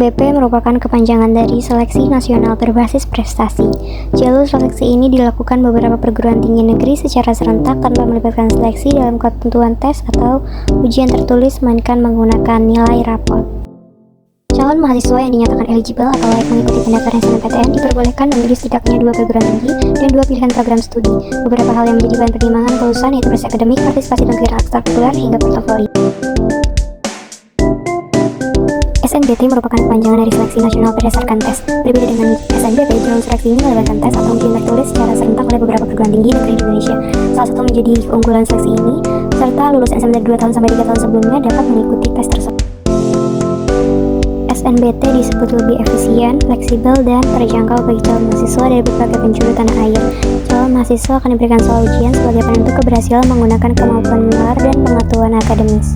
SNBP merupakan kepanjangan dari Seleksi Nasional Berbasis Prestasi. Jalur seleksi ini dilakukan beberapa perguruan tinggi negeri secara serentak tanpa melibatkan seleksi dalam ketentuan tes atau ujian tertulis, melainkan menggunakan nilai rapot. Calon mahasiswa yang dinyatakan eligible atau layak mengikuti pendaftaran SNMPTN diperbolehkan memilih setidaknya 2 perguruan tinggi dan 2 pilihan program studi. Beberapa hal yang menjadi bahan pertimbangan kelulusan yaitu prestasi akademik, partisipasi dalam kegiatan ekstrakurikuler, hingga portofolio. SNBT merupakan kepanjangan dari Seleksi Nasional Berdasarkan Tes. Berbeda dengan SNBP, jalur seleksi ini melibatkan tes atau ujian tertulis secara serentak oleh beberapa perguruan tinggi negeri di Indonesia. Salah satu menjadi keunggulan seleksi ini, serta lulusan SNBT 2 tahun sampai 3 tahun sebelumnya dapat mengikuti tes tersebut. SNBT disebut lebih efisien, fleksibel, dan terjangkau bagi calon mahasiswa dari berbagai penjuru tanah air. Calon mahasiswa akan diberikan soal ujian sebagai penentu keberhasilan menggunakan kemampuan menalar dan pengetahuan akademis.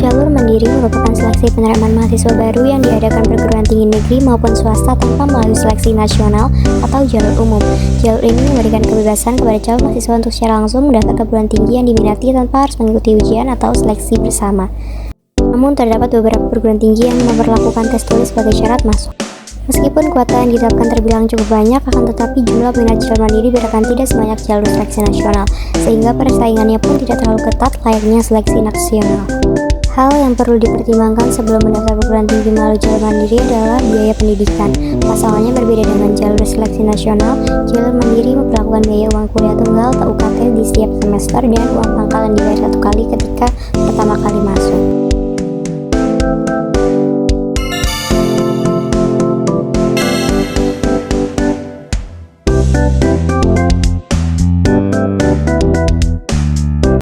Jalur mandiri merupakan seleksi penerimaan mahasiswa baru yang diadakan perguruan tinggi negeri maupun swasta tanpa melalui seleksi nasional atau jalur umum. Jalur ini memberikan kebebasan kepada calon mahasiswa untuk secara langsung mendaftar ke perguruan tinggi yang diminati tanpa harus mengikuti ujian atau seleksi bersama. Namun terdapat beberapa perguruan tinggi yang memperlakukan tes tulis sebagai syarat masuk. Meskipun kuota yang ditetapkan terbilang cukup banyak, akan tetapi jumlah peminat jalur mandiri bahkan tidak sebanyak jalur seleksi nasional, sehingga persaingannya pun tidak terlalu ketat layaknya seleksi nasional. Hal yang perlu dipertimbangkan sebelum mendaftar perguruan tinggi melalui jalur mandiri adalah biaya pendidikan. Pasalnya berbeda dengan jalur seleksi nasional, jalur mandiri memperlakukan biaya uang kuliah tunggal atau UKT di setiap semester dan uang pangkalan dibayar 1 kali ketika pertama kali masuk.